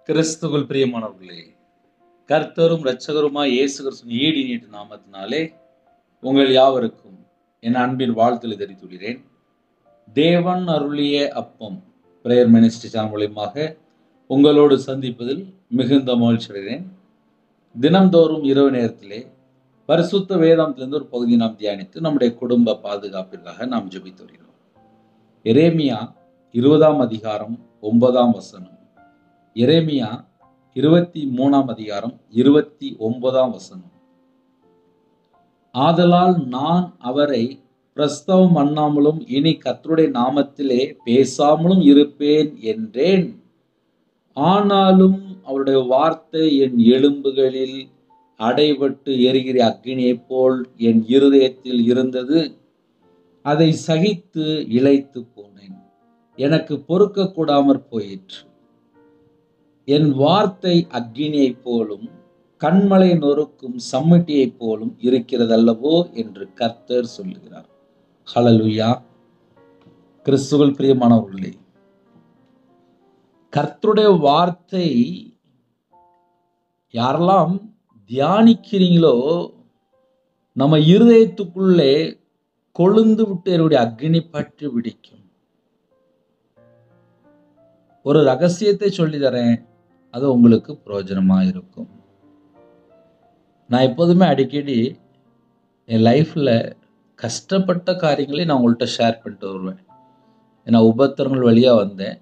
கிறிஸ்துவுக்குள் பிரியமானவர்களே, கர்த்தரும் இரட்சகருமாய் இயேசு கிறிஸ்துவின் ஈடு நீட்டு நாமத்தினாலே உங்கள் யாவருக்கும் என் அன்பின் வாழ்த்துக்களை தெரிவித்துள்ளேன். தேவன் அருளிய அப்பம் பிரேயர் மினிஸ்ட்ரி சேனல் மூலமாக உங்களோடு சந்திப்பதில் மிகுந்த மகிழ்ச்சி அடைகிறேன். தினம்தோறும் இரவு நேரத்திலே பரிசுத்த வேதாந்தத்திலிருந்து ஒரு பகுதியை நாம் தியானித்து நம்முடைய குடும்ப பாதுகாப்பிற்காக நாம் ஜெபித்து வருகிறோம். எரேமியா 20ஆம் அதிகாரம் 9ஆம் வசனம், எரேமியா 23ஆம் அதிகாரம் 29ஆம் வசனம். ஆதலால் நான் அவரை பிரஸ்தவம் பண்ணாமலும் இனி கர்த்தருடைய நாமத்திலே பேசாமலும் இருப்பேன் என்றேன். ஆனாலும் அவருடைய வார்த்தை என் எலும்புகளில் அடைபட்டு எரிகிற அக்கினியைப் போல் என் இருதயத்தில் இருந்தது. அதை சகித்து இளைத்து போனேன். எனக்கு பொறுக்க கூடாமற் போயிற்று. என் வார்த்தை அக்கினியைப் போலும் கண்மலை நொறுக்கும் சம்மட்டியைப் போலும் இருக்கிறதல்லவோ என்று கர்த்தர் சொல்லுகிறார். ஹல்லேலூயா. கிறிஸ்துவுக்குள் பிரியமானவர்களே, கர்த்தருடைய வார்த்தை யாரெல்லாம் தியானிக்கிறீங்களோ நம்ம இருதயத்துக்குள்ளே கொழுந்து விட்டு என்னுடைய அக்னி பற்றி பிடிக்கும். ஒரு ரகசியத்தை சொல்லி தரேன், அது உங்களுக்கு பிரயோஜனமாக இருக்கும். நான் எப்போதுமே அடிக்கடி என் லைஃப்பில் கஷ்டப்பட்ட காரியங்களை நான் உங்கள்கிட்ட ஷேர் பண்ணிட்டு வருவேன். ஏன்னா உபத்திரங்கள் வழியாக வந்தேன்.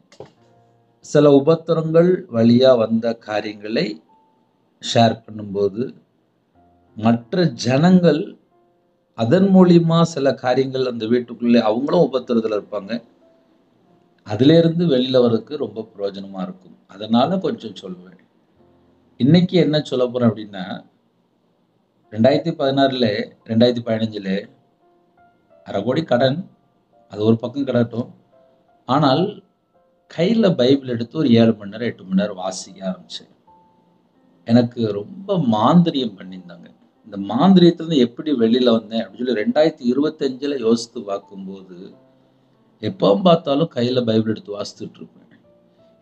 சில உபத்திரங்கள் வழியாக வந்த காரியங்களை ஷேர் பண்ணும்போது மற்ற ஜனங்கள் அதன் மூலியமாக சில காரியங்கள் அந்த வீட்டுக்குள்ளே அவங்களும் உபத்திரத்தில் இருப்பாங்க. அதிலேருந்து வெளியில் வர்றதுக்கு ரொம்ப பிரயோஜனமாக இருக்கும். அதனால் கொஞ்சம் சொல்லுவேன். இன்னைக்கு என்ன சொல்ல போகிறேன் அப்படின்னா, 2016 2015 1/2 கோடி கடன், அது ஒரு பக்கம் கிடட்டும். ஆனால் கையில் பைபிள் எடுத்து ஒரு 7 மணி நேரம் 8 மணி நேரம் வாசிக்க ஆரம்பித்தேன். எனக்கு ரொம்ப மாந்திரியம் பண்ணியிருந்தாங்க. இந்த மாந்திரியத்திலேருந்து எப்படி வெளியில் வந்தேன் அப்படின்னு சொல்லி 2025 யோசித்து பார்க்கும்போது எப்போ பார்த்தாலும் கையில் பைபிள் எடுத்து வாசித்துட்டு இருப்பேன்.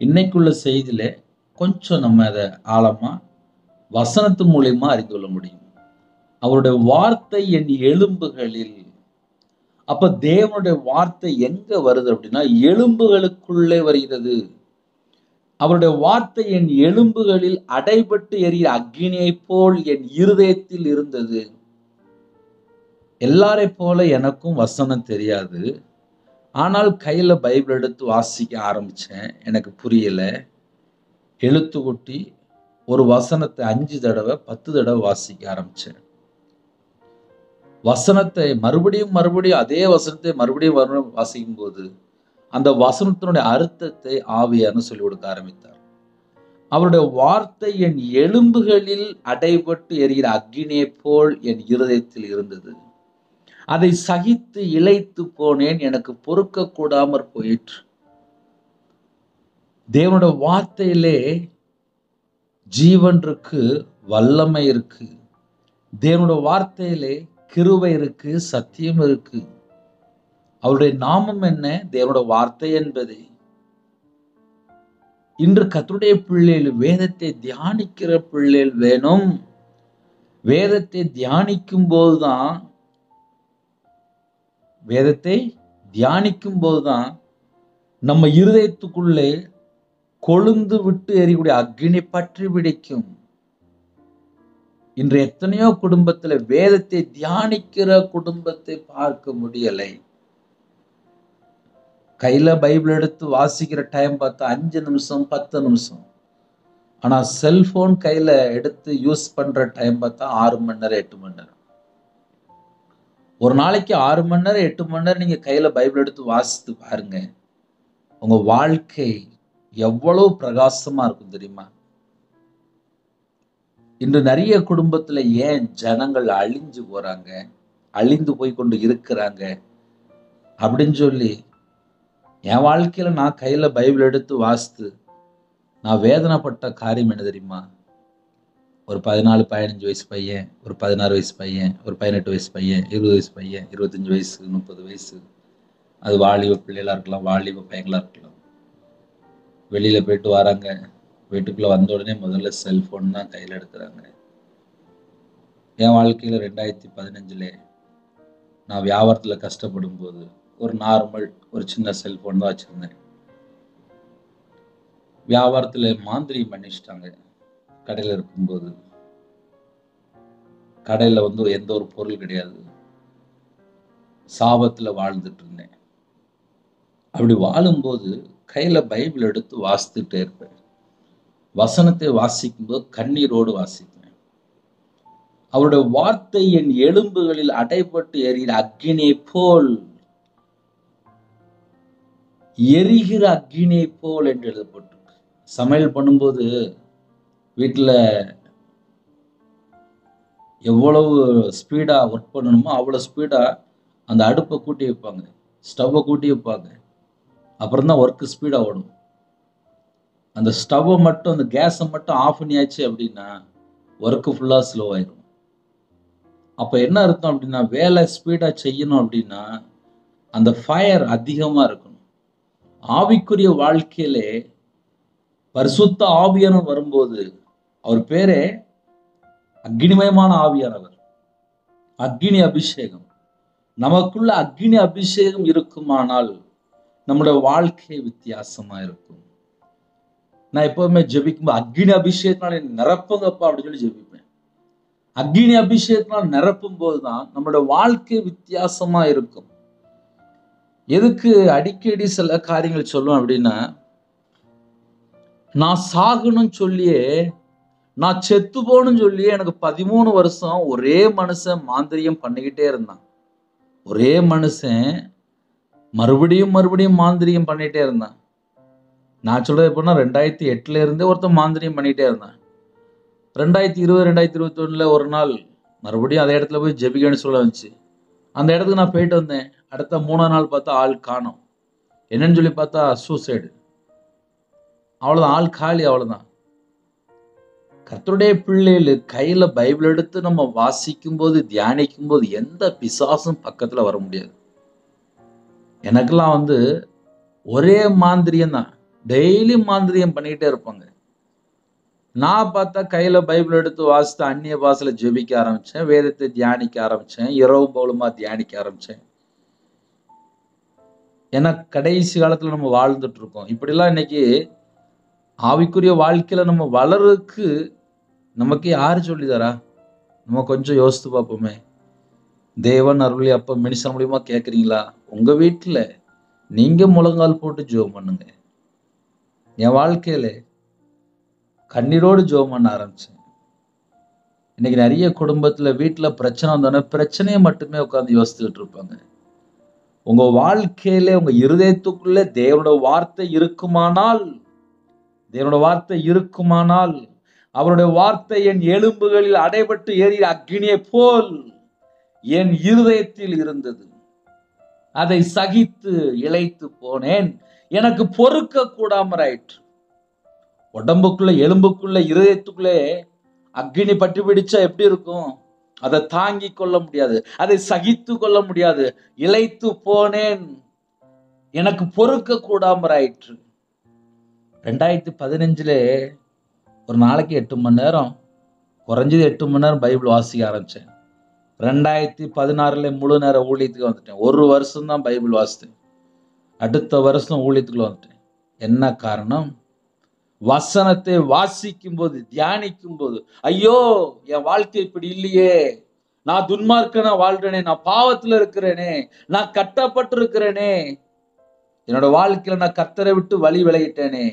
இன்னைக்குள்ள செய்தியில் கொஞ்சம் நம்ம அதை ஆழமாக வசனத்து மூலியமாக அறிந்து கொள்ள முடியும். அவருடைய வார்த்தை என் எலும்புகளில். அப்ப தேவனுடைய வார்த்தை எங்க வருது அப்படின்னா எலும்புகளுக்குள்ளே வருகிறது. அவருடைய வார்த்தை என் எலும்புகளில் அடைபட்டு எரிகிற அக்கினியை போல் என் இருதயத்தில் இருந்தது. எல்லாரை போல எனக்கும் வசனம் தெரியாது. ஆனால் கையில பைபிள் எடுத்து வாசிக்க ஆரம்பிச்சேன். எனக்கு புரியல. எழுத்து கூட்டி ஒரு வசனத்தை 5 தடவை 10 தடவை வாசிக்க ஆரம்பிச்சேன். வசனத்தை மறுபடியும் அதே வசனத்தை மறுபடியும் வாசிக்கும் போது அந்த வசனத்தினுடைய அர்த்தத்தை ஆவியானவர் சொல்லிக் கொடுக்க ஆரம்பித்தார். அவருடைய வார்த்தை என் எலும்புகளில் அடைபட்டு எரிகிற அக்கினியை போல் என் இருதயத்தில் இருந்தது. அதை சகித்து இளைத்து போனேன். எனக்கு பொறுக்க கூடாமற் போயிற்று. தேவனுடைய வார்த்தையிலே ஜீவன் இருக்கு, வல்லமை இருக்கு. தேவனுடைய வார்த்தையிலே கிருபை இருக்கு, சத்தியம் இருக்கு. அவருடைய நாமம் என்ன? தேவனுடைய வார்த்தை என்பது. இன்று கர்த்தருடைய பிள்ளைகள் வேதத்தை தியானிக்கிற பிள்ளைகள் வேணும். வேதத்தை தியானிக்கும் போதுதான் நம்ம இருதயத்துக்குள்ளே கொழுந்து விட்டு எரியக்கூடிய அக்னி பற்றி பிடிக்கும். இன்று எத்தனையோ குடும்பத்தில் வேதத்தை தியானிக்கிற குடும்பத்தை பார்க்க முடியலை. கையில பைபிள் எடுத்து வாசிக்கிற டைம் பார்த்தா 5 நிமிஷம் 10 நிமிஷம். ஆனா செல்போன் கையில எடுத்து யூஸ் பண்ற டைம் பார்த்தா 6 மணி நேரம் 8 மணி நேரம். ஒரு நாளைக்கு 6 மணி நேரம் 8 மணி நேரம் நீங்க கையில பைபிள் எடுத்து வாசித்து பாருங்க. உங்க வாழ்க்கை எவ்வளவு பிரகாசமா இருக்கும் தெரியுமா? இன்று நிறைய குடும்பத்துல ஏன் ஜனங்கள் அழிஞ்சு போறாங்க, அழிந்து போய் கொண்டு இருக்கிறாங்க அப்படின்னு சொல்லி என் வாழ்க்கையில நான் கையில பைபிள் எடுத்து வாசித்து நான் வேதனைப்பட்ட காரியம் என்ன தெரியுமா? ஒரு 14-15 வயசு பையன், ஒரு 16 வயசு பையன், ஒரு 18 வயசு பையன், 20 வயசு பையன், 25 வயசு, 30 வயசு, அது வாலிப பிள்ளைகளா இருக்கலாம், வாலிப பையங்களா இருக்கலாம். வெளியில போயிட்டு வராங்க, வீட்டுக்குள்ள வந்த உடனே முதல்ல செல்போன் தான் கையில் எடுக்கிறாங்க. என் வாழ்க்கையில் 2015 நான் வியாபாரத்தில் கஷ்டப்படும் போது ஒரு நார்மல் ஒரு சின்ன செல்போன் தான் வச்சுருந்தேன். வியாபாரத்தில் மாந்திரியம் பண்ணிச்சிட்டாங்க. கடையில் இருக்கும்போது கடையில் எந்த ஒரு பொருள் கிடையாது. சாபத்தில் வாழ்ந்துட்டு இருந்தேன். அப்படி வாழும்போது கையில் பைபிள் எடுத்து வாசித்துட்டே இருப்பேன். வசனத்தை வாசிக்கும்போது கண்ணீரோடு வாசிப்பேன். அவருடைய வார்த்தை என் எலும்புகளில் அடைபட்டு எரிகிற அக்கினியை போல், எரிகிற அக்கினியை போல் என்று எழுதப்பட்டிருக்கு. சமையல் பண்ணும்போது வீட்டில் எவ்வளவு ஸ்பீடா ஒர்க் பண்ணணுமோ அவ்வளோ ஸ்பீடா அந்த அடுப்பை கூட்டி வைப்பாங்க, ஸ்டவ்வை கூட்டி வைப்பாங்க. அப்புறம் தான் ஒர்க்கு ஸ்பீடா ஓடும். அந்த ஸ்டவ்வை மட்டும், அந்த கேஸை மட்டும் ஆஃப் பண்ணியாச்சு அப்படின்னா ஒர்க்கு ஃபுல்லாக ஸ்லோ ஆயிடும். அப்போ என்ன அர்த்தம் அப்படின்னா, வேலை ஸ்பீடா செய்யணும் அப்படின்னா அந்த ஃபயர் அதிகமா இருக்கணும். ஆவிக்குரிய வாழ்க்கையிலே பரிசுத்த ஆவியானவர் வரும்போது, அவர் பேரே அக்னிமயமான ஆவியானவர், அக்னி அபிஷேகம். நமக்குள்ள அக்னி அபிஷேகம் இருக்குமானால் நம்முடைய வாழ்க்கை வித்தியாசமா இருக்கும். நான் எப்பவுமே ஜெபிக்கும்போது அக்னி அபிஷேகத்தினால நிரப்புங்கப்பா அப்படின்னு சொல்லி ஜெபிப்பேன். அக்னி அபிஷேகத்தினால் நிரப்பும் போதுதான் நம்முடைய வாழ்க்கை வித்தியாசமா இருக்கும். எதுக்கு அடிக்கடி சில காரியங்கள் சொல்லுவேன் அப்படின்னா, நான் சாகணும்னு சொல்லியே, நான் செத்து போகணும்னு சொல்லியே எனக்கு 13 வருஷம் ஒரே மனுஷன் மாந்திரியம் பண்ணிக்கிட்டே இருந்தான். ஒரே மனுஷன் மறுபடியும் மறுபடியும் மாந்திரியம் பண்ணிட்டே இருந்தான். நான் சொல்றது எப்படின்னா, 2008 இருந்தே ஒருத்தன் மாந்திரியம் பண்ணிட்டே இருந்தான். 2020 2021 ஒரு நாள் மறுபடியும் அதே இடத்துல போய் ஜெபிக்கணும்னு சொல்ல வந்துச்சு. அந்த இடத்துக்கு நான் போயிட்டு வந்தேன். அடுத்த 3ஆம் நாள் பார்த்தா ஆள் காணோம். என்னன்னு சொல்லி பார்த்தா சூசைடு. அவ்வளவுதான், ஆள் காலி. அவ்வளவுதான். கர்த்தருடைய பிள்ளைகள் கையில பைபிள் எடுத்து நம்ம வாசிக்கும் போது, தியானிக்கும் போது எந்த பிசாசும் பக்கத்துல வர முடியாது. எனக்கெல்லாம் ஒரே மாந்திரியம் தான், டெய்லி மாந்திரியம் பண்ணிக்கிட்டே இருப்பாங்க. நான் பார்த்தா கையில பைபிள் எடுத்து வாசித்து அந்நிய பாஷையில ஜெபிக்க ஆரம்பிச்சேன், வேதத்தை தியானிக்க ஆரம்பிச்சேன், இரவு பகலுமா தியானிக்க ஆரம்பிச்சேன். ஏன்னா கடைசி காலத்துல நம்ம வாழ்ந்துட்டு இருக்கோம். இப்படிலாம் இன்னைக்கு ஆவிக்குரிய வாழ்க்கையில நம்ம வளர்றதுக்கு நமக்கு யாரு சொல்லிதரா? நம்ம கொஞ்சம் யோசித்து பார்ப்போமே. தேவன் அருளி அப்ப மனுஷன் மூலியமா கேட்குறீங்களா? உங்க வீட்டுல நீங்க முழங்கால் போட்டு ஜெபம் பண்ணுங்க. என் வாழ்க்கையில கண்ணீரோடு ஜெபம் பண்ண ஆரம்பிச்சேன். இன்னைக்கு நிறைய குடும்பத்துல வீட்டுல பிரச்சனை வந்தோன்னா பிரச்சனையை மட்டுமே உட்கார்ந்து யோசித்துக்கிட்டு இருப்பாங்க. உங்க வாழ்க்கையில உங்க இருதயத்துக்குள்ள தேவனுடைய வார்த்தை இருக்குமானால், தேவனுடைய வார்த்தை இருக்குமானால், அவருடைய வார்த்தை என் எலும்புகளில் அடைபட்டு எரிகிற அக்கினியை போல் என் இருதயத்தில் இருந்தது. அதை சகித்து இளைத்து போனேன். எனக்கு பொறுக்க கூடாம ஆயிற்று. உடம்புக்குள்ள, எலும்புக்குள்ள, இருதயத்துக்குள்ளே அக்னி பற்றி பிடிச்சா எப்படி இருக்கும்? அதை தாங்கி கொள்ள முடியாது, அதை சகித்து கொள்ள முடியாது. இளைத்து போனேன், எனக்கு பொறுக்க கூடாம ஆயிற்று. 2015 ஒரு நாளைக்கு 8 மணி நேரம், குறைஞ்சது 8 மணி நேரம் பைபிள் வாசிக்க ஆரம்பிச்சேன். 2016 முழு நேர ஊழியத்துக்கு வந்துட்டேன். 1 வருஷம் தான் பைபிள் வாசித்தேன். அடுத்த வருஷம் ஊழியத்துக்குள்ள வந்துட்டேன். என்ன காரணம்? வசனத்தை வாசிக்கும் போது, தியானிக்கும் போது, ஐயோ என் வாழ்க்கை இப்படி இல்லையே, நான் துன்மார்க்கனா வாழ்றேனே, நான் பாவத்துல இருக்கிறேனே, நான் கட்டப்பட்டு இருக்கிறேனே, என்னோட வாழ்க்கையில நான் கர்த்தரை விட்டு வழி விலகிட்டேனே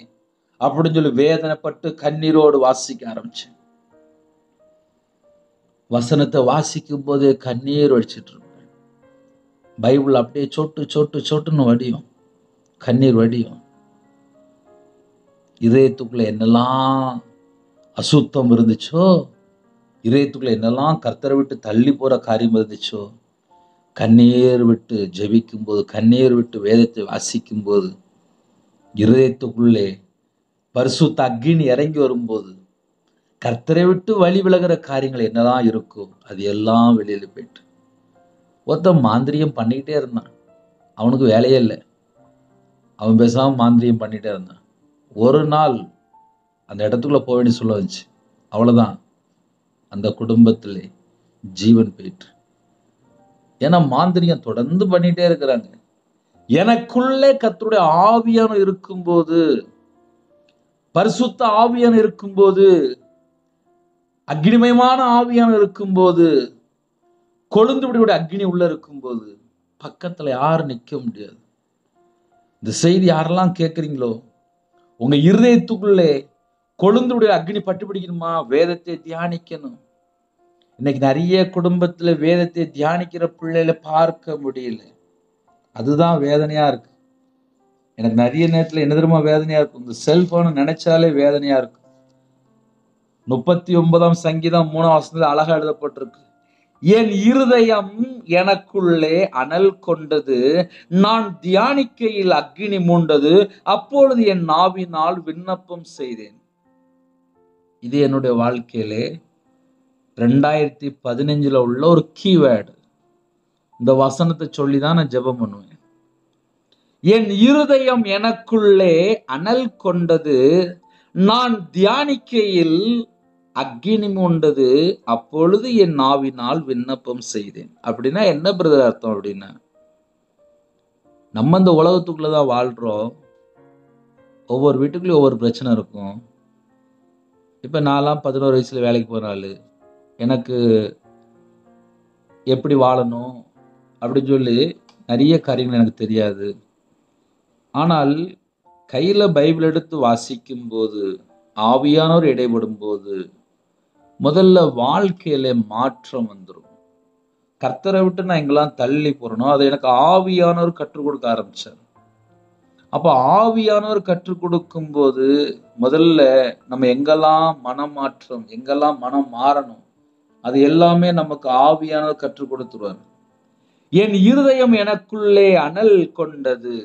அப்படின்னு சொல்லி வேதனைப்பட்டு கண்ணீரோடு வாசிக்க ஆரம்பிச்சேன். வசனத்தை வாசிக்கும் போது கண்ணீர் வடிச்சிட்டு இருப்பேன். பைபிள் அப்படியே சொட்டு சொட்டு சொட்டுன்னு வடியும், கண்ணீர் வடியும். இதயத்துக்குள்ள என்னெல்லாம் அசுத்தம் இருந்துச்சோ, இதயத்துக்குள்ள என்னெல்லாம் கர்த்தரை விட்டு தள்ளி போற காரியம் இருந்துச்சோ, கண்ணீர் விட்டு ஜெபிக்கும் போது, கண்ணீர் விட்டு வேதத்தை வாசிக்கும் போது, இதயத்துக்குள்ளே பரிசுத்த அக்கினி இறங்கி வரும்போது, கர்த்தரை விட்டு வழி விலகிற காரியங்கள் என்னதான் இருக்கோ அது எல்லாம் வெளியில போயிட்டு. ஒருத்தன் மாந்திரியம் பண்ணிக்கிட்டே இருந்தான். அவனுக்கு வேலையே இல்லை, அவன் பேசாம மாந்திரியம் பண்ணிட்டே இருந்தான். ஒரு நாள் அந்த இடத்துக்குள்ள போக வேண்டிய சொல்ல வந்துச்சு. அவ்வளவுதான், அந்த குடும்பத்திலே ஜீவன் போயிற்று. ஏன்னா மாந்திரிகம் தொடர்ந்து பண்ணிட்டே இருக்கிறாங்க. எனக்குள்ளே கர்த்தருடைய ஆவியான இருக்கும்போது, பரிசுத்த ஆவியான இருக்கும்போது, அக்னிமயமான ஆவியான இருக்கும்போது, கொழுந்து விடுடைய அக்னி உள்ள இருக்கும்போது பக்கத்துல யாரும் நிக்க முடியாது. இந்த செய்தி யாரெல்லாம் கேட்குறீங்களோ, உங்க இருதயத்துக்குள்ளே கொழுந்துடைய அக்னி பட்டு பிடிக்கணுமா? வேதத்தை தியானிக்கணும். இன்னைக்கு நிறைய குடும்பத்துல வேதத்தை தியானிக்கிற பிள்ளைகளை பார்க்க முடியல. அதுதான் வேதனையா இருக்கு. எனக்கு நிறைய நேரத்துல என்ன தெரியுமா வேதனையா இருக்கும்? இந்த செல்போனை நினைச்சாலே வேதனையா இருக்கும். 39ஆம் சங்கீதம் 3ஆம் வசனத்துல அழகா எழுதப்பட்டிருக்கு. என் இருதயம் எனக்குள்ளே அனல் கொண்டது, நான் தியானிக்கையில் அக்கினி மூண்டது, அப்பொழுது என் நாவினால் விண்ணப்பம் செய்தேன். இது என்னுடைய வாழ்க்கையிலே 2015 உள்ள ஒரு கீவேர்டு. இந்த வசனத்தை சொல்லிதான் நான் ஜெபம் பண்ணுவேன். என் இருதயம் எனக்குள்ளே அனல் கொண்டது, நான் தியானிக்கையில் அக்கினி மூண்டது, அப்பொழுது என் நாவினால் விண்ணப்பம் செய்தேன். அப்படின்னா என்ன பிரதர் அர்த்தம்? அப்படின்னா நம்ம இந்த உலகத்துக்குள்ளதான் வாழ்றோம். ஒவ்வொரு வீட்டுக்குள்ளயும் ஒவ்வொரு பிரச்சனை இருக்கும். இப்ப நான்லாம் 11 வயசுல வேலைக்கு போற ஆளு. எனக்கு எப்படி வாழணும் அப்படின்னு சொல்லி நிறைய காரியங்கள் எனக்கு தெரியாது. ஆனால் கையில பைபிள் எடுத்து வாசிக்கும் போது, ஆவியானவர் இடைபடும் போது முதல்ல வாழ்க்கையில மாற்றம் வந்துடும். கர்த்தரை விட்டு நான் எங்கெல்லாம் தள்ளி போறனோ அதை எனக்கு ஆவியானவர் கற்றுக் கொடுக்க ஆரம்பிச்சார். அப்ப ஆவியானவர் கற்றுக் கொடுக்கும் போது முதல்ல நம்ம எங்கெல்லாம் மனமாற்றம், எங்கெல்லாம் மனம் மாறணும், அது எல்லாமே நமக்கு ஆவியானவர் கற்றுக் கொடுத்துருவார். என் இருதயம் எனக்குள்ளே அனல் கொண்டது.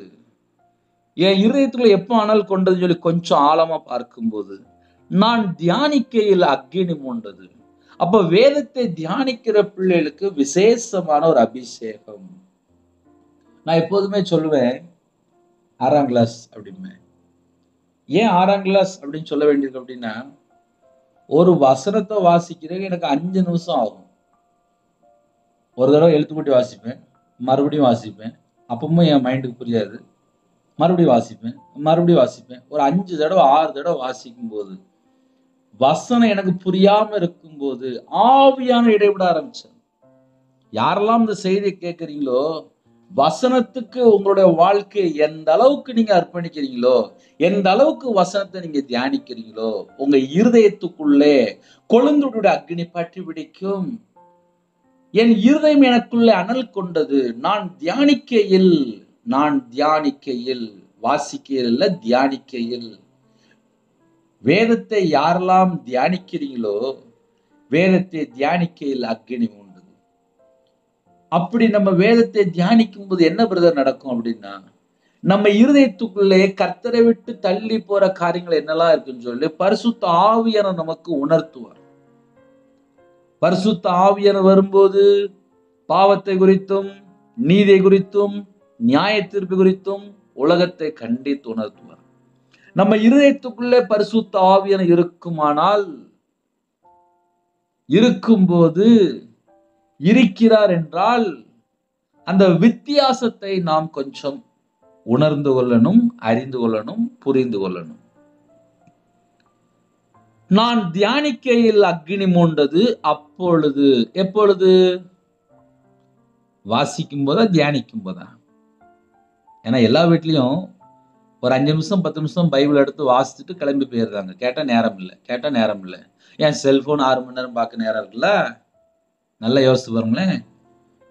என் இருதயத்துக்குள்ள எப்போ அனல் கொண்டதுன்னு சொல்லி கொஞ்சம் ஆழமா பார்க்கும்போது, நான் தியானிக்கையில் அக்கினி மூண்டது. அப்ப வேதத்தை தியானிக்கிற பிள்ளைகளுக்கு விசேஷமான ஒரு அபிஷேகம். நான் எப்போதுமே சொல்லுவேன் 6ஆம் கிளாஸ் அப்படின்னு. ஏன் 6ஆம் கிளாஸ் அப்படின்னு சொல்ல வேண்டியிருக்கு அப்படின்னா, ஒரு வசனத்தை வாசிக்கிறதுக்கு எனக்கு 5 நிமிஷம் ஆகும். ஒரு தடவை எழுத்து கூட்டி வாசிப்பேன், மறுபடியும் வாசிப்பேன், அப்பவும் என் மைண்டுக்கு புரியாது, மறுபடியும் வாசிப்பேன். ஒரு 5 தடவை 6 தடவை வாசிக்கும் போது, வசனம் எனக்கு புரியாம இருக்கும்போது ஆவியான இடைவிட ஆரம்பிச்சேன். யாரெல்லாம் இந்த செய்தியை கேட்கிறீங்களோ, வசனத்துக்கு உங்களுடைய வாழ்க்கையை எந்த அளவுக்கு நீங்க அர்ப்பணிக்கிறீங்களோ, எந்த அளவுக்கு வசனத்தை நீங்க தியானிக்கிறீங்களோ, உங்க இருதயத்துக்குள்ளே கொழுந்துடைய அக்னி பற்றி பிடிக்கும். என் இருதயம் எனக்குள்ளே அனல் கொண்டது, நான் தியானிக்கையில் வாசிக்கையில் தியானிக்கையில். வேதத்தை யாரெல்லாம் தியானிக்கிறீங்களோ, வேதத்தை தியானிக்கையில் அக்கினி உண்டு. அப்படி நம்ம வேதத்தை தியானிக்கும் போது என்ன பிரதர் நடக்கும் அப்படின்னா, நம்ம இருதயத்துக்குள்ளே கர்த்தரை விட்டு தள்ளி போற காரியங்கள் என்னெல்லாம் இருக்குன்னு சொல்லி பரிசுத்த ஆவியானவர் நமக்கு உணர்த்துவார். பரிசுத்த ஆவியானவர் வரும்போது பாவத்தை குறித்தும், நீதி குறித்தும், நியாய தீர்ப்பு குறித்தும் உலகத்தை கண்டித்து உணர்த்துவார். நம்ம இருதயத்துக்குள்ளே பரிசுத்த ஆவியானவர் இருக்குமானால், இருக்கும்போது, இருக்கிறார் என்றால், அந்த வித்தியாசத்தை நாம் கொஞ்சம் உணர்ந்து கொள்ளணும், அறிந்து கொள்ளணும், புரிந்து கொள்ளணும். நான் தியானிக்கையில் அக்கினி மூண்டது, அப்பொழுது. எப்பொழுது? வாசிக்கும் போதா, தியானிக்கும் போதா? ஏன்னா எல்லா வீட்லயும் ஒரு 5 நிமிஷம் 10 நிமிஷம் பைபிள் எடுத்து வாசிச்சுட்டு கிளம்பி போயிடுறாங்க. கேட்டா நேரம் இல்லை. ஏன் செல்போன் 6 மணி நேரம் பார்க்க நேரம் இருக்குல்ல? நல்லா யோசிச்சு பாருங்களேன்.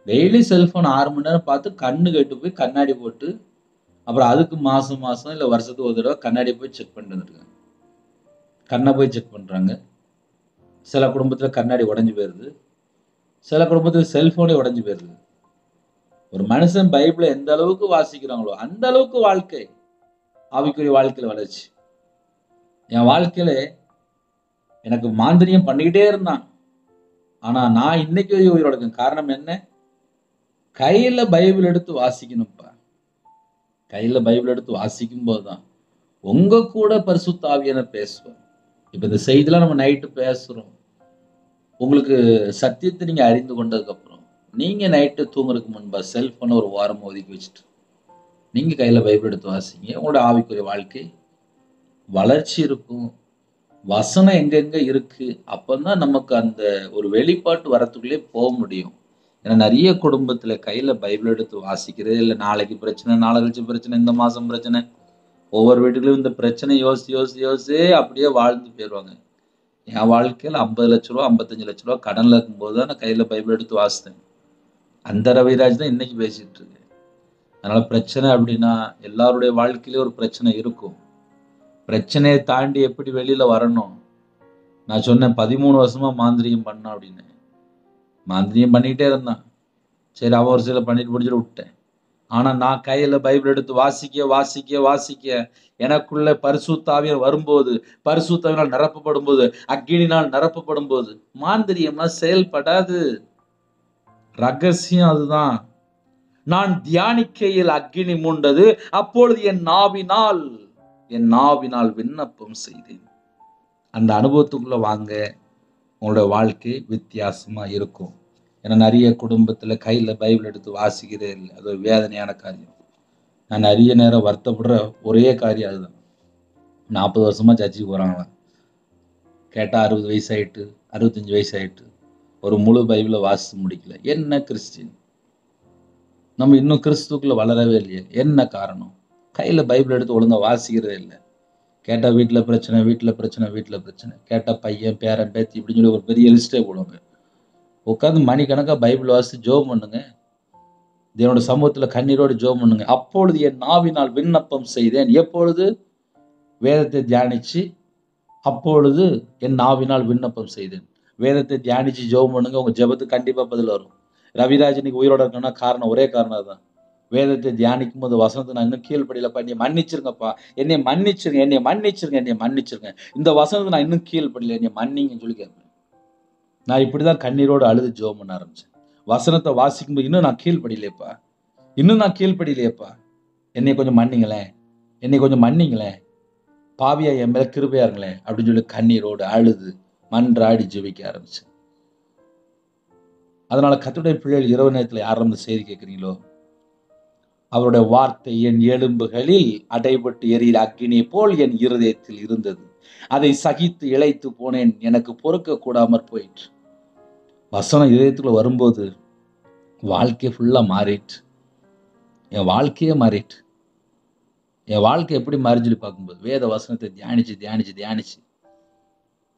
டெய்லி செல்போன் 6 மணி நேரம் பார்த்து கண்ணு கெட்டு போய் கண்ணாடி போட்டு, அப்புறம் அதுக்கு மாசம் இல்லை வருஷத்துக்கு ஒரு தடவை கண்ணாடி போய் செக் பண்ணிட்டு வந்துருக்காங்க. கண்ணை போய் செக் பண்றாங்க. சில குடும்பத்துல கண்ணாடி உடைஞ்சு போயிருது, சில குடும்பத்துல செல்போனே உடைஞ்சு போயிருது. ஒரு மனுஷன் பைபிளை எந்த அளவுக்கு வாசிக்கிறாங்களோ அந்த அளவுக்கு வாழ்க்கை, ஆவிக்குரிய வாழ்க்கையில வளர்ச்சி. என் வாழ்க்கையில எனக்கு மாந்திரியம் பண்ணிக்கிட்டே இருந்தான். ஆனா நான் இன்னைக்கு உயிரோட இருக்கேன். காரணம் என்ன? கையில பைபிள் எடுத்து வாசிக்கணும்ப்பா. கையில பைபிள் எடுத்து வாசிக்கும் போதுதான் உங்க கூட பரிசுத்த ஆவியானவர் பேசுவார். இப்போ இந்த செய்திலாம் நம்ம நைட்டு பேசுகிறோம். உங்களுக்கு சத்தியத்தை நீங்கள் அறிந்து கொண்டதுக்கப்புறம் நீங்கள் நைட்டு தூங்குறதுக்கு முன்பா செல்ஃபோனை ஒரு வாரம் ஒதுக்கி வச்சுட்டு நீங்கள் கையில் பைபிள் எடுத்து வாசிங்க. உங்களோட ஆவிக்குரிய வாழ்க்கை வளர்ச்சி இருக்கும். வசனம் எங்கெங்க இருக்கு அப்பதான் நமக்கு அந்த ஒரு வெளிப்பாட்டு வரத்துக்குள்ளே போக முடியும். ஏன்னா நிறைய குடும்பத்துல கையில பைபிள் எடுத்து வாசிக்கிறது இல்லை. நாளைக்கு பிரச்சனை, நாளை கழிச்சு பிரச்சனை, இந்த மாசம் பிரச்சனை, ஒவ்வொரு வீட்டுக்குள்ளயும் இந்த பிரச்சனை யோசிச்சு யோசிச்சு யோசிச்சு அப்படியே வாழ்ந்து போயிடுவாங்க. என் வாழ்க்கையில் 50 லட்ச ரூபா 55 லட்ச ரூபா கடன்ல இருக்கும்போது தான் நான் கையில பைபிள் எடுத்து வாசித்தேன். அந்த ரவிராஜ் தான் இன்னைக்கு பேசிட்டு இருக்கு. அதனால பிரச்சனை அப்படின்னா எல்லாருடைய வாழ்க்கையிலும் ஒரு பிரச்சனை இருக்கும். பிரச்சனையை தாண்டி எப்படி வெளியில வரணும்? நான் சொன்னேன் 13 வருஷமா மாந்திரிகம் பண்ணான் அப்படின்னு. மாந்திரிகம் பண்ணிக்கிட்டே இருந்தான். சரி, அவன் ஒரு சில பண்ணிட்டு முடிச்சுட்டு விட்டேன். ஆனா நான் கையில பைபிள் எடுத்து வாசிக்க வாசிக்க வாசிக்க எனக்குள்ள பரிசுத்த ஆவியார் வரும்போது, பரிசுத்த ஆவியால் நிரப்பப்படும் போது, அக்கினினால் நிரப்பப்படும் போது மாந்திரியமா செயல்படாது. ரகசியம் அதுதான். நான் தியானிக்கையில் அக்கினி மூண்டது, அப்பொழுது என் நாவினால் விண்ணப்பம் செய்தேன். அந்த அனுபவத்துக்குள்ள வாங்க, உங்களோட வாழ்க்கை வித்தியாசமா இருக்கும். ஏன்னா நிறைய குடும்பத்துல கையில பைபிள் எடுத்து வாசிக்கிறதே இல்லை. அது ஒரு வேதனையான காரியம். நான் நிறைய நேரம் வருத்தப்படுற ஒரே காரியம் அதுதான். 40 வருஷமா சர்ச்சுக்கு போறாங்க, கேட்டா 60 வயசு ஆயிட்டு, 65 வயசு ஆயிட்டு, ஒரு முழு பைபிளை வாசித்து முடிக்கல. என்ன கிறிஸ்டின்? நம்ம இன்னும் கிறிஸ்துக்குள்ள வளரவே இல்லையே. என்ன காரணம்? கையில பைபிள் எடுத்து ஒழுங்கா வாசிக்கிறதே இல்லை. கேட்டா வீட்டுல பிரச்சனை, வீட்டுல பிரச்சனை, வீட்டுல பிரச்சனை. கேட்டா பையன், பேரன், பேத்தி இப்படின்னு சொல்லி ஒரு பெரிய லிஸ்டே போடுவாங்க. உட்காந்து மணிக்கணக்கா பைபிள் வாசித்து ஜெபம் பண்ணுங்க. தேவனோட சமூகத்துல கண்ணீரோடு ஜெபம் பண்ணுங்க. அப்பொழுது என் நாவினால் விண்ணப்பம் செய்தேன். எப்பொழுது? வேதத்தை தியானிச்சு அப்பொழுது என் நாவினால் விண்ணப்பம் செய்தேன். வேதத்தை தியானிச்சு ஜெபம் பண்ணுங்க. உங்க ஜெபத்துக்கு கண்டிப்பா பதில் வரும். ரவிராஜ் இன்னைக்கு உயிரோட இருக்கணும்னா காரணம் ஒரே காரணம் தான். வேதத்தை தியானிக்கும் போது வசனத்தை நான் இன்னும் கீழ்படியிலப்பா, என்னை மன்னிச்சிருங்கப்பா, என்னை மன்னிச்சிருங்க, என்னை மன்னிச்சிருங்க, என்னை மன்னிச்சிருங்க, இந்த வசனத்தை நான் இன்னும் கீழ்படியில, என்னை மன்னிங்கன்னு சொல்லி கேட்பேன். நான் இப்படிதான் கண்ணீரோடு அழுது ஜெபம் பண்ண ஆரம்பிச்சேன். வசனத்தை வாசிக்கும்போது இன்னும் நான் கீழ்படியிலேப்பா, என்னை கொஞ்சம் மன்னிங்களேன், என்னை கொஞ்சம் மன்னிங்களேன், பாவியா என் மேல கிருபையா இருங்களேன் அப்படின்னு சொல்லி கண்ணீரோடு அழுது மன்றாடி ஜெபிக்க ஆரம்பிச்சேன். அதனால கர்த்தருடைய பிள்ளைகள் இரவு நேரத்தில் யாரும் இந்த செய்தி கேட்குறீங்களோ, அவருடைய வார்த்தை என் எலும்புகளில் அடைபட்டு எரியிற அக்கினி போல் என் இருதயத்தில் இருந்தது. அதை சகித்து இளைத்து போனேன், எனக்கு பொறுக்க கூடாமற் போயிற்று. வசனம் இதயத்துக்குள்ள வரும்போது வாழ்க்கை ஃபுல்லா மாறிட்டு, என் வாழ்க்கையே மாறிட்டு. என் வாழ்க்கை எப்படி மாறிஞ்சு பார்க்கும்போது வேத வசனத்தை தியானிச்சு தியானிச்சு தியானிச்சு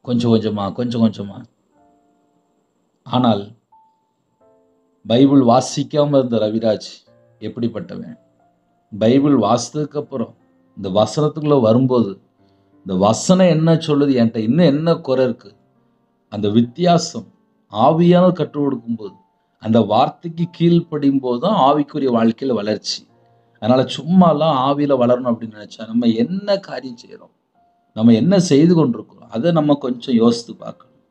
கொஞ்சம் கொஞ்சமா. ஆனால் பைபிள் வாசிக்காம இருந்த ரவிராஜ் எப்படிப்பட்டவன்? பைபிள் வாசித்ததுக்கு அப்புறம் இந்த வசனத்துக்குள்ள வரும்போது இந்த வசனம் என்ன சொல்லுது, என்கிட்ட இன்னும் என்ன குறை இருக்கு, அந்த வித்தியாசம் ஆவியான கற்றுக் கொடுக்கும்போது, அந்த வார்த்தைக்கு கீழ்ப்படியும் போதுதான் ஆவிக்குரிய வாழ்க்கையில வளர்ச்சி. அதனால சும்மாலாம் ஆவியில வளரணும் அப்படின்னு நினைச்சா நம்ம என்ன காரியம் செய்யறோம், நம்ம என்ன செய்து கொண்டிருக்கிறோம், அதை நம்ம கொஞ்சம் யோசித்து பார்க்கணும்.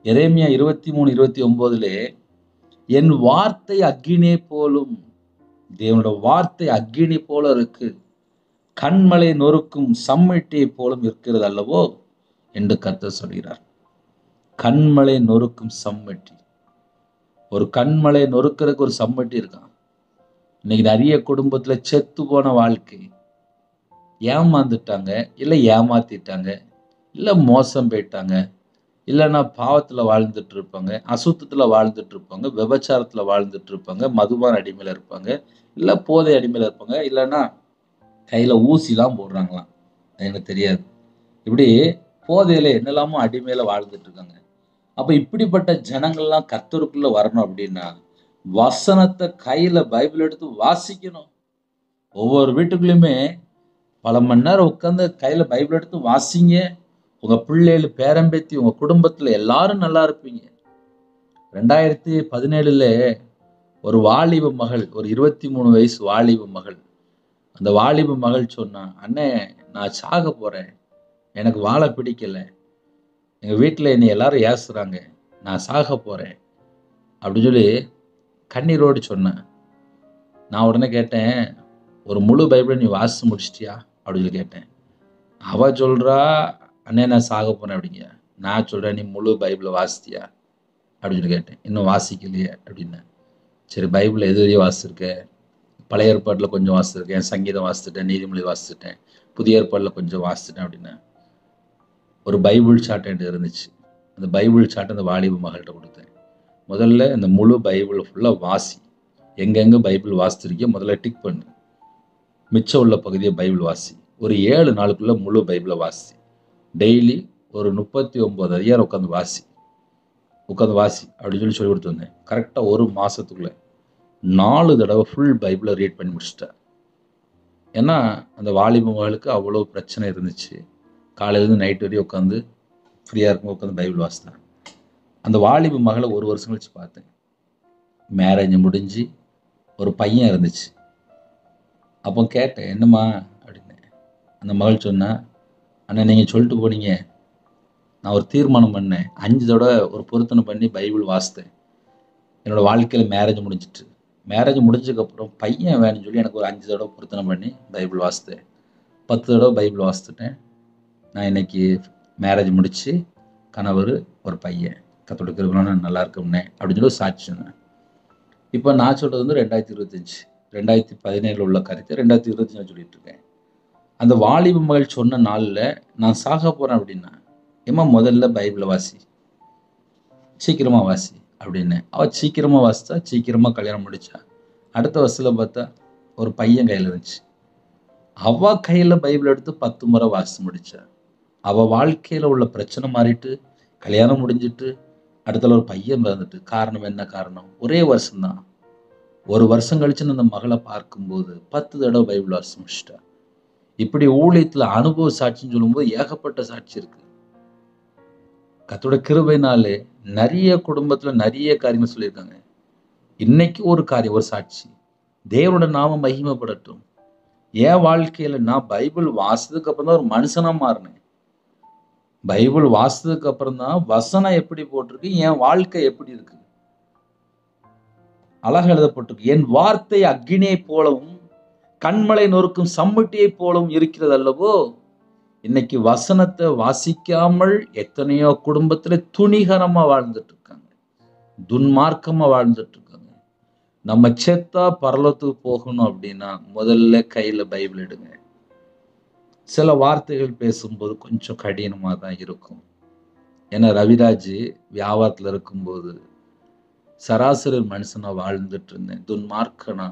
எரேமியா 23:29 என் வார்த்தை அக்கினி போலும், தேவனோட வார்த்தை அக்கினி போல இருக்கு, கண்மலை நொறுக்கும் சம்மட்டியை போலும் இருக்கிறது அல்லவோ என்று கர்த்தர் சொல்கிறார். கண்மலை நொறுக்கும் சம்மட்டி. ஒரு கண்மலை நொறுக்கிறதுக்கு ஒரு சம்மட்டி இருக்கான். இன்னைக்கு நிறைய குடும்பத்துல செத்து போன வாழ்க்கை, ஏமாந்துட்டாங்க, இல்லை ஏமாத்திட்டாங்க, இல்லை மோசம் போயிட்டாங்க, இல்லைன்னா பாவத்துல வாழ்ந்துட்டு இருப்பாங்க, அசுத்தத்துல வாழ்ந்துட்டு இருப்பாங்க, விபச்சாரத்துல வாழ்ந்துட்டு இருப்பாங்க, மதுபான அடிமையில இருப்பாங்க, இல்லை போதை அடிமையில இருப்பாங்க, இல்லைன்னா கையில ஊசிலாம் போடுறாங்களாம், எனக்கு தெரியாது. இப்படி போதையில என்னெல்லாமோ அடிமையில வாழ்ந்துட்டு இருக்காங்க. அப்ப இப்படிப்பட்ட ஜனங்கள்லாம் கர்த்தருக்குள்ள வரணும் அப்படின்னா வசனத்தை கையில பைபிள் எடுத்து வாசிக்கணும். ஒவ்வொரு வீட்டுக்குள்ளயுமே பல மணி நேரம் உட்காந்து கையில பைபிள் எடுத்து வாசிங்க. உங்க பிள்ளைகள், பேரம்பேத்தி, உங்க குடும்பத்துல எல்லாரும் நல்லா இருப்பீங்க. 2017 ஒரு வாலிப மகள், ஒரு 23 வயசு வாலிப மகள், அந்த வாலிப மகள் சொன்னா, அண்ணே நான் சாக போறேன், எனக்கு வாழ பிடிக்கல, எங்க வீட்டுல என்னை எல்லாரும் ஏசுறாங்க, நான் சாக போறேன் அப்படின்னு சொல்லி கண்ணீரோடு சொன்னேன். நான் உடனே கேட்டேன், ஒரு முழு பைபிளை நீ வாசிச்சு முடிச்சிட்டியா அப்படின்னு சொல்லி கேட்டேன். அவ சொல்றா, அண்ணே நான் சாக போனேன் அப்படிங்க. நான் சொல்கிறேன், நீ முழு பைபிளை வாசித்தியா அப்படின்னு கேட்டேன். இன்னும் வாசிக்கலையே அப்படின்னேன். சரி, பைபிள் எது வரையும் வாசிச்சிருக்கேன்? பழைய ஏற்பாட்டில் கொஞ்சம் வாசிச்சிருக்கேன், சங்கீதம் வாசித்துட்டேன், நீதிமொழி வாசித்துட்டேன், புதிய ஏற்பாட்டில் கொஞ்சம் வாசித்துட்டேன் அப்படின்னேன். ஒரு பைபிள் சார்ட் என்கிட்ட இருந்துச்சு. அந்த பைபிள் சார்ட் அந்த வாலிப மகள்கிட்ட கொடுத்தேன். முதல்ல இந்த முழு பைபிள் ஃபுல்லாக வாசி, எங்கெங்கே பைபிள் வாசிச்சிருக்கியோ முதல்ல டிக் பண்ணு, மிச்சம் உள்ள பகுதியை பைபிள் வாசி, ஒரு 7 நாளுக்குள்ளே முழு பைபிளை வாசி, டெய்லி ஒரு 39 அதிகாரம் உட்காந்து வாசி அப்படின்னு சொல்லி கொடுத்து வந்தேன். கரெக்டாக ஒரு மாதத்துக்குள்ளே 4 தடவை ஃபுல் பைபிளை ரீட் பண்ணி முடிச்சிட்டேன். ஏன்னா அந்த வாலிப மகளுக்கு அவ்வளோ பிரச்சனை இருந்துச்சு. காலையிலேருந்து நைட் வரையும் உட்காந்து ஃப்ரீயாக இருக்கும் உட்காந்து பைபிள் வாசித்தேன். அந்த வாலிப மகளை 1 வருஷம் கழிச்சு பார்த்தேன். மேரேஜ் முடிஞ்சு ஒரு பையன் இருந்துச்சு. அப்போ கேட்டேன், என்னம்மா அப்படின்னு. அந்த மகள் சொன்னா, அண்ணா நீங்கள் சொல்லிட்டு போனீங்க, நான் ஒரு தீர்மானம் பண்ணேன், 5 தடவை ஒரு பொருத்தனை பண்ணி பைபிள் வாசித்தேன். என்னோடய வாழ்க்கையில் மேரேஜ் முடிஞ்சிட்டு, மேரேஜ் முடிஞ்சதுக்கப்புறம் பையன் வேணும்னு சொல்லி எனக்கு ஒரு 5 தடவை பொருத்தனை பண்ணி பைபிள் வாசித்தேன். 10 தடவை பைபிள் வாசித்துட்டேன். நான் இன்னைக்கு மேரேஜ் முடித்து கணவர், ஒரு பையன், கத்தோட கிருபையால நான் நல்லா இருக்கோம்னே அப்படின்னு சொல்லி சாட்சி சொன்னேன். இப்போ நான் சொல்கிறது வந்து 2025, 2017 உள்ள கருத்தை 2025 சொல்லிட்டு இருக்கேன். அந்த வாலிப மகள் சொன்ன நாளில் நான் சாக போகிறேன் அப்படின்னா, ஏம்மா முதல்ல பைபிளை வாசி, சீக்கிரமாக வாசி அப்படின்னு. அவள் சீக்கிரமாக வாசித்தா, சீக்கிரமாக கல்யாணம் முடிச்சா. அடுத்த வருஷத்தில் பார்த்தா ஒரு பையன் கையில் இருந்துச்சு. அவள் கையில் பைபிள் எடுத்து 10 முறை வாசித்து முடித்தா. அவள் வாழ்க்கையில் உள்ள பிரச்சனை மாறிட்டு, கல்யாணம் முடிஞ்சிட்டு, அடுத்தல ஒரு பையன் பிறந்துட்டு. காரணம் என்ன? காரணம் ஒரே வருஷம்தான். 1 வருஷம் கழிச்சுன்னு அந்த மகளை பார்க்கும்போது 10 தடவை பைபிள் வாசி முடிச்சிட்டா. இப்படி ஊழியத்தில் அனுபவ சாட்சின்னு சொல்லும்போது ஏகப்பட்ட சாட்சி இருக்கு. கர்த்தரோட கிருபையினாலே நிறைய குடும்பத்தில் நிறைய காரியங்கள் சொல்லியிருக்காங்க. இன்னைக்கு ஒரு காரியம், ஒரு சாட்சி, தேவனோட நாமம் மகிமைப்படட்டும். என் வாழ்க்கையில் நான் பைபிள் வாசித்ததுக்கு அப்புறம் தான் ஒரு மனுஷனா மாறினேன். பைபிள் வாசித்ததுக்கு அப்புறம் தான் வசனம் எப்படி போட்டிருக்கு, என் வாழ்க்கை எப்படி இருக்கு, அழகாக எழுதப்பட்டிருக்கு. என் வார்த்தை அக்கினியை போலவும் கண்மலை நொறுக்கும் சம்மட்டியை போலவும் இருக்கிறது அல்லவோ. இன்னைக்கு வசனத்தை வாசிக்காமல் எத்தனையோ குடும்பத்துல துணிகரமா வாழ்ந்துட்டு இருக்காங்க, துன்மார்க்கமா வாழ்ந்துட்டு இருக்காங்க. நம்ம செத்தா பரலோகத்துக்கு போகணும் அப்படின்னா முதல்ல கையில பைபிள் எடுங்க. சில வார்த்தைகள் பேசும்போது கொஞ்சம் கடினமாக தான் இருக்கும். ஏன்னா ரவிராஜ் வியாபாரத்தில் இருக்கும்போது சராசரி மனுஷனா வாழ்ந்துட்டு இருந்தேன், துன்மார்க்கனா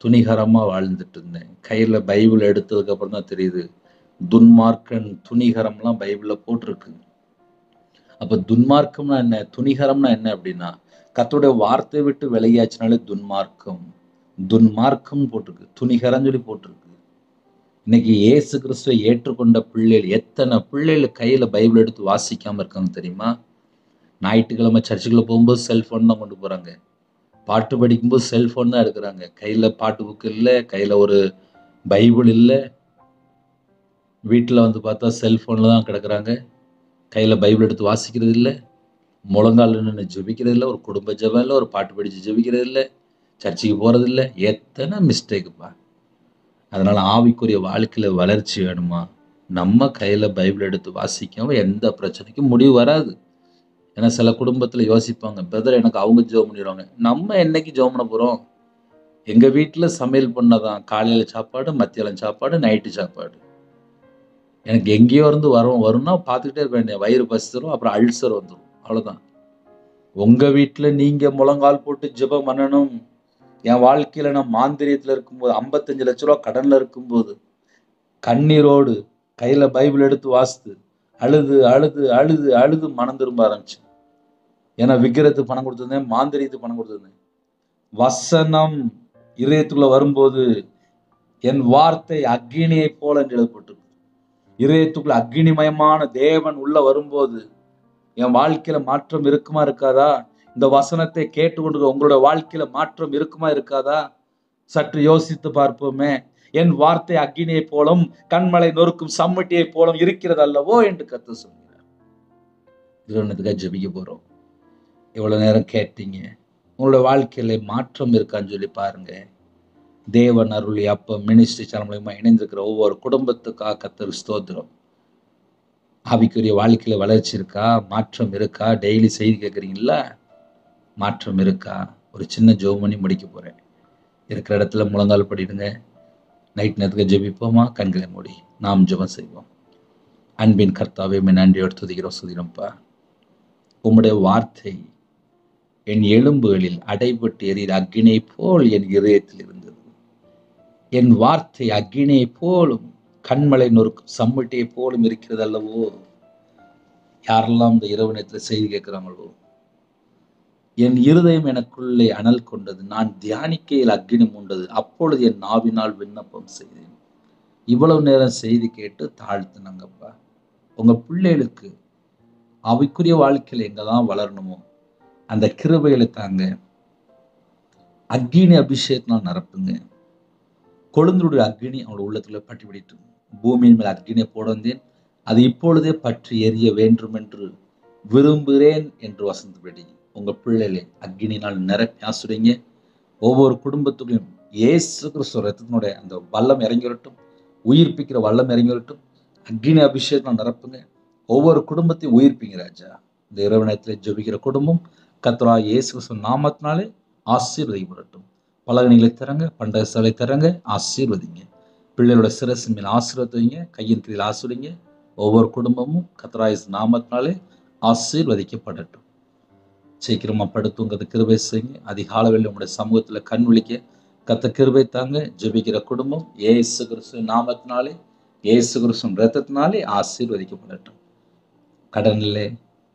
துணிகரமாக வாழ்ந்துட்டு இருந்தேன். கையில் பைபிள் எடுத்ததுக்கு அப்புறம் தான் தெரியுது, துன்மார்க்கன் துணிகரம்லாம் பைபிளில் போட்டிருக்கு. அப்போ துன்மார்க்கம்னா என்ன, துணிகரம்னா என்ன அப்படின்னா, கர்த்தருடைய வார்த்தை விட்டு விலகியாச்சுனாலே துன்மார்க்கம். துன்மார்க்கம் போட்டிருக்கு, துணிகரம் சொல்லி போட்டிருக்கு. இன்னைக்கு இயேசு கிறிஸ்துவை ஏற்றுக்கொண்ட பிள்ளைகள் எத்தனை பிள்ளைகள் கையில் பைபிள் எடுத்து வாசிக்காமல் இருக்காங்க தெரியுமா? ஞாயிற்றுக்கிழமை சர்ச்சுக்குள்ளே போகும்போது செல்ஃபோன் தான் கொண்டு போகிறாங்க, பாட்டு படிக்கும்போது செல்ஃபோன் தான் எடுக்கிறாங்க. கையில் பாட்டு புக்கு இல்லை, கையில் ஒரு பைபிள் இல்லை. வீட்டில் வந்து பார்த்தா செல்ஃபோனில் தான் கிடக்குறாங்க, கையில் பைபிள் எடுத்து வாசிக்கிறது இல்லை, முழங்கால் நின்று ஜெபிக்கிறது இல்லை, ஒரு குடும்ப ஜெபம் இல்லை, ஒரு பாட்டு படித்து ஜெபிக்கிறது இல்லை, சர்ச்சுக்கு போகிறது இல்லை. எத்தனை மிஸ்டேக்குப்பா. அதனால் ஆவிக்குரிய வாழ்க்கையில் வளர்ச்சி வேணுமா, நம்ம கையில் பைபிள் எடுத்து வாசிக்காமல் எந்த பிரச்சனைக்கும் முடிவு வராது. ஏன்னா சில குடும்பத்தில் யோசிப்பாங்க, பிரதர் எனக்கு அவங்க ஜெபம் பண்ணிடுவாங்க, நம்ம என்னைக்கு ஜெபம் பண்ண போகிறோம்? எங்கள் வீட்டில் சமையல் பண்ணதான், காலையில் சாப்பாடு, மத்தியானம் சாப்பாடு, நைட்டு சாப்பாடு. எனக்கு எங்கேயோ இருந்து வரும்னா பார்த்துக்கிட்டே இருக்க வேண்டிய, வயிறு பசிச்சிடும், அப்புறம் அல்சர் வந்துடும், அவ்வளோதான். உங்கள் வீட்டில் நீங்கள் முழங்கால் போட்டு ஜெபம் பண்ணணும். என் வாழ்க்கையில் நான் மாந்திரியத்தில் இருக்கும்போது, 55 லட்ச ரூபா கடனில் இருக்கும்போது, கண்ணீரோடு கையில் பைபிள் எடுத்து வாசித்து அழுது அழுது அழுது அழுது மனம் திரும்ப ஆரம்பிச்சேன். ஏன்னா விக்கிரத்துக்கு பணம் கொடுத்துருந்தேன், மாந்திரியத்துக்கு பணம் கொடுத்துருந்தேன். வசனம் இதயத்துக்குள்ள வரும்போது என் வார்த்தை அக்கினியை போல என்று எழுதப்பட்டிருக்கு. இதயத்துக்குள்ள அக்கினிமயமான தேவன் உள்ள வரும்போது என் வாழ்க்கையில மாற்றம் இருக்குமா இருக்காதா? இந்த வசனத்தை கேட்டுக்கொண்டு உங்களோட வாழ்க்கையில மாற்றம் இருக்குமா இருக்காதா? சற்று யோசித்து பார்ப்போமே. என் வார்த்தை அக்கினியை போலும் கண்மலை நொறுக்கும் சம்மட்டியை போலும் இருக்கிறது அல்லவோ என்று கர்த்தர் சொல்கிறார். திருவண்ணத்துக்காக ஜெபிக்க போறோம். எவ்வளவு நேரம் கேட்டீங்க, உங்களோட வாழ்க்கையில மாற்றம் இருக்கான்னு சொல்லி பாருங்க. தேவன் அருளி அப்ப மினிஸ்ட்ரி சேனல் மூலமா இணைந்திருக்கிற ஒவ்வொரு குடும்பத்துக்காக கர்த்தர் ஸ்தோத்திரம். ஆவிக்குரிய வாழ்க்கையில வளர்ச்சி இருக்கா? மாற்றம் இருக்கா? டெய்லி செய்தி கேட்குறீங்களா? மாற்றம் இருக்கா? ஒரு சின்ன ஜெபம் பண்ணி முடிக்க போறேன். இருக்கிற இடத்துல முழங்கால் படிடுங்க. நைட் நேரத்துக்கு ஜெபிப்போமா? கண்களை மூடி நாம் ஜெபம் செய்வோம். அன்பின் கர்த்தாவே, உம்மை நன்றியோடு துதிக்கிறோம், சுதிக்கிறோம்ப்பா. உம்முடைய வார்த்தை என் எலும்புகளில் அடைபட்டு எரிகிற அக்கினை போல் என் இதயத்தில் இருந்தது. என் வார்த்தை அக்கினை போலும் கண்மலை நொறுக்கும் சம்மட்டியை போலும் இருக்கிறது அல்லவோ. யாரெல்லாம் இந்த இரவு நேரத்தில் செய்தி கேட்கிறாங்களோ, என் இருதயம் எனக்குள்ளே அனல் கொண்டது. நான் தியானிக்கையில் அக்கினி மூண்டது. அப்பொழுது என் நாவினால் விண்ணப்பம் செய்தேன். இவ்வளவு நேரம் செய்தி கேட்டு தாழ்த்துனாங்கப்பா. உங்க பிள்ளைகளுக்கு அவைக்குரிய வாழ்க்கையில் எங்கெல்லாம் வளரணுமோ அந்த கிருபைகளை தாங்க. அக்கினி அபிஷேகத்தினால் நிரப்புங்க. கொழுந்துடைய அக்கினி அவங்களோட உள்ளத்துல பற்றி பிடித்து பூமியின் மேல் அக்கினியை போட வந்தேன், அது இப்பொழுதே பற்றி எரிய வேண்டும் என்று விரும்புகிறேன் என்று வசந்தபடி உங்க பிள்ளைகளை அக்கினினால் நிரப்பி ஆசுறீங்க. ஒவ்வொரு குடும்பத்துக்கும் இயேசு கிறிஸ்து ரத்தத்தினுடைய அந்த வல்லம் இறங்கி வரட்டும், உயிர்ப்பிக்கிற வல்லம் இறங்கி வரட்டும். அக்கினி அபிஷேகம் நிரப்புங்க. ஒவ்வொரு குடும்பத்தையும் உயிர்ப்பிங்க ராஜா. இந்த இரவு நேரத்தில் ஜெபிக்கிற குடும்பம் கர்த்தராகிய இயேசு கிறிஸ்து நாமத்தினாலே ஆசீர்வதிக்கப்படட்டும். பலகணிகளை தரங்க, பண்டக சாலை தரங்க, ஆசீர்வதிங்க. பிள்ளைகளோட சிரசின் மேல் ஆசீர்வதிங்க, கையின் கீழ் ஆசீர்வதிங்க. ஒவ்வொரு குடும்பமும் கர்த்தராகிய இயேசு நாமத்தினாலே ஆசீர்வதிக்கப்படட்டும். சீக்கிரமா படுத்துங்கிறது கிருபை செய்யுங்க. அதிகால வேளை உங்களுடைய சமூகத்துல கண் விழிக்க கர்த்தர் கிருபை தாங்க. ஜெபிக்கிற குடும்பம் இயேசு கிறிஸ்து நாமத்தினாலே, இயேசு கிறிஸ்து இரத்தத்தினாலே ஆசீர்வதிக்கப்படட்டும். கடனிலே,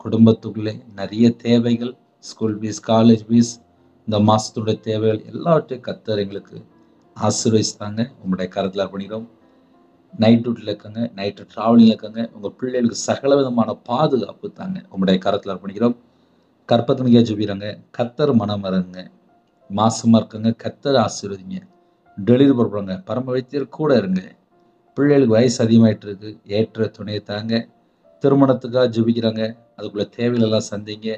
குடும்பத்துக்குள்ளே நிறைய தேவைகள், ஸ்கூல் ஃபீஸ், காலேஜ் ஃபீஸ், இந்த மாசத்துடைய தேவைகள் எல்லாவற்றையும் கர்த்தர் எங்களுக்கு ஆசீர்வதித்தாங்க. உங்களுடைய கரத்தில் அர்ப்பணிக்கிறோம். நைட் டியூட்டியில் இருக்கங்க, நைட்டு டிராவலிங்கில் இருக்கங்க, உங்கள் பிள்ளைகளுக்கு சகல விதமான பாதுகாப்பு தாங்க. உங்களுடைய கரத்தில் அர்ப்பணிக்கிறோம். கற்பத்தினிக்கா ஜெபிக்கிறாங்க, கர்த்தர் மனம் இறங்குங்க. மாசமா இருக்கங்க, கர்த்தர் ஆசீர்வதிங்க. டெலிவரி போடுறாங்க, பரம வைத்தியர் கூட இருங்க. பிள்ளைகளுக்கு வயசு அதிகமாயிட்டு இருக்கு, ஏற்ற துணையை தாங்க. திருமணத்துக்காக ஜெபிக்கிறாங்க, அதுக்குள்ள தேவைகள் எல்லாம் சந்திங்க.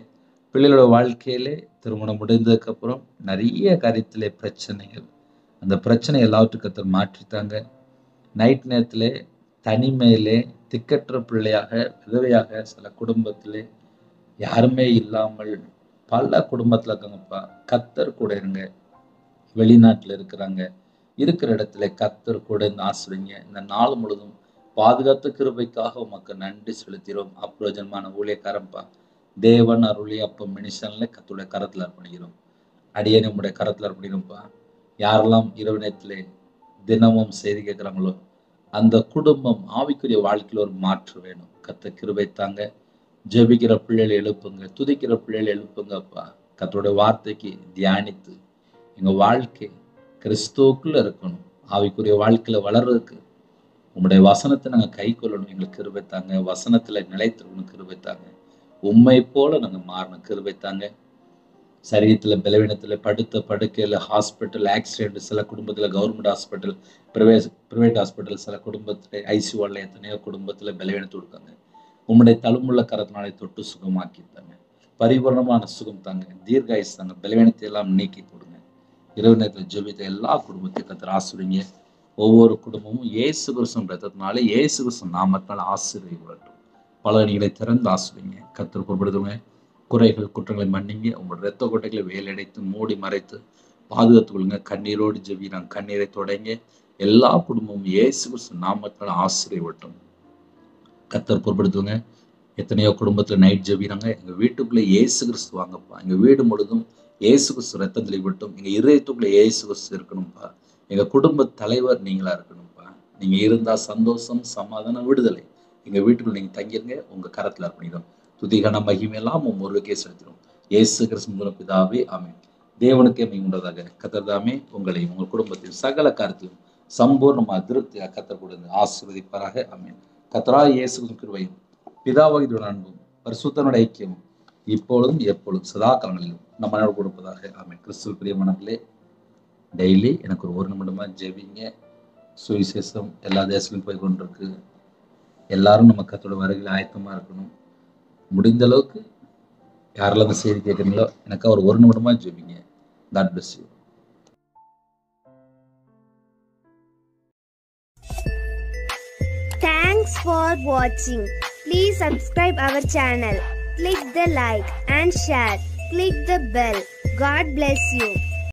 பிள்ளைகளோட வாழ்க்கையிலே திருமணம் முடிந்ததுக்கப்புறம் நிறைய காரியத்திலே பிரச்சனைகள், அந்த பிரச்சனை எல்லாவற்றுக்கும் கர்த்தர் மாற்றித்தாங்க. நைட் நேரத்திலே தனிமையிலே திக்கற்ற பிள்ளையாக, விதவையாக சில குடும்பத்திலே யாருமே இல்லாமல் பல குடும்பத்தில் இருக்காங்கப்பா. கர்த்தர் கூட இருங்க. வெளிநாட்டில் இருக்கிறாங்க, இருக்கிற இடத்துல கர்த்தர் கூட இருந்து ஆசிரியங்க. இந்த நாள் முழுதும் பாதுகாத்த கிருபைக்காக உமக்கு நன்றி செலுத்துகிறோம். அப்பிரயோஜனமான ஊழியக்காரன்பா, தேவன் அருளிய அப்பம் மினிஷன்ல கர்த்தருடைய கரத்தில் அர்ப்பணிக்கிறோம். அடியேன் உம்முடைய கரத்தில் அர்ப்பணிக்கிறோம்ப்பா. யாரெல்லாம் இரவு நேரத்திலே தினமும் செய்தி கேட்குறாங்களோ அந்த குடும்பம் ஆவிக்குரிய வாழ்க்கையில் ஒரு மாற்று வேணும். கர்த்தர் கிருபை தாங்க. ஜெபிக்கிற பிள்ளைகளை எழுப்புங்க, துதிக்கிற பிள்ளைகளை எழுப்புங்கப்பா. கர்த்தருடைய வார்த்தைக்கு தியானித்து எங்க வாழ்க்கை கிறிஸ்துவுக்குள்ள இருக்கணும். ஆவிக்குரிய வாழ்க்கையில வளர்றதுக்கு உங்களுடைய வசனத்தை நாங்கள் கை கொள்ளணும். எங்களுக்கு கிருபை தாங்க. வசனத்துல நிலைத்திருக்கணும், கிருபை தாங்க. உண்மை போல நாங்கள் மாறணும், கிருபை தாங்க. சரீரத்துல பலவீனத்துல படுத்த படுக்கையில ஹாஸ்பிட்டல் ஆக்சிடென்ட், சில குடும்பத்துல கவர்மெண்ட் ஹாஸ்பிட்டல், பிரைவேட் ஹாஸ்பிட்டல், சில குடும்பத்துல ஐசியூல எத்தனையோ குடும்பத்துல பலவீனத்தை கொடுக்காங்க. உம்முடைய தழுமுள்ள கரத்தினாலே தொட்டு சுகமாக்கி தாங்க. பரிபூர்ணமான சுகம் தாங்க, தீர்காயுசு தாங்க. பலவீனத்தை எல்லாம் நீக்கி கொடுங்க. இரவு நேரத்தில் ஜெபித்த எல்லா குடும்பத்தையும் கர்த்தர் ஆசீர்வதிங்க. ஒவ்வொரு குடும்பமும் இயேசு கிறிஸ்து ரத்தத்தினாலே, இயேசு கிறிஸ்து நாமத்தினால ஆசீர்வதிக்கப்படட்டும். பலகணிகளை திறந்து ஆசீர்வதிங்க. கர்த்தர் பொறுப்படுத்துங்க. குறைகள் குற்றங்களை மன்னிங்க. உங்களோட இரத்த கோட்டைகளை வேலடைத்து மூடி மறைத்து பாதுகாத்துக் கொள்ளுங்க. கண்ணீரோடு ஜெபிக்கிறாங்க, கண்ணீரை தொடங்க. எல்லா குடும்பமும் இயேசு கிறிஸ்து நாமத்தினால ஆசீர்வதிக்கப்படட்டும். கர்த்தர் பொறுப்படுத்துங்க. எத்தனையோ குடும்பத்துல நைட் ஜெபிக்கிறாங்க. எங்க வீட்டுக்குள்ள இயேசு கிறிஸ்து வாங்கப்பா. எங்க வீடு முழுதும் இயேசு கிறிஸ்து ரத்தம் தெளிவட்டும். எங்க இதயத்துக்குள்ள இயேசு கிறிஸ்து இருக்கணும்ப்பா. எங்க குடும்ப தலைவர் நீங்களா இருக்கணும்ப்பா. நீங்க இருந்தா சந்தோஷம், சமாதானம், விடுதலை. எங்க வீட்டுக்குள்ள நீங்க தங்கிருங்க. உங்க கரத்துல அர்ப்பணிக்கிறோம். துதிகான மகிமையெல்லாம் ஒருவருக்கே செலுத்திடும். இயேசு கிறிஸ்து மூலம் பிதாவே, ஆமென். தேவனுக்கே மகிமை உண்டாவதாக. கர்த்தர் தாமே உங்களையும் உங்கள் குடும்பத்தையும் சகல காரியத்திலும் சம்பூர்ணமா திருப்தியாக கர்த்தர் கொடுத்து ஆசீர்வதிப்பாராக. ஆமென். கர்த்தராகிய இயேசு கிறிஸ்துவின் கிருபையும் பிதாவாகிய அன்பும் பரிசுத்தனுடைய ஐக்கியமும் இப்பொழுதும் எப்பொழுதும் சதா காலங்களிலும் நம்ம கொடுப்பதாக. ஆமென். கிறிஸ்துவில் பிரியமானவர்களே, டெய்லி எனக்கு ஒரு நிமிடமா ஜெபிங்க. சுவிசேஷம் எல்லா தேசத்திலும் போய் கொண்டிருக்கு. எல்லாரும் நம்ம கர்த்தரோட வருகையில் ஆயத்தமா இருக்கணும். முடிந்த அளவுக்கு யாரெல்லாம் அந்த செய்தி கேட்குறீங்களோ எனக்கு ஒரு நிமிடமா ஜெபிங்க. God bless you. Thanks for watching. Please subscribe our channel. Click the like and share. Click the bell. God bless you.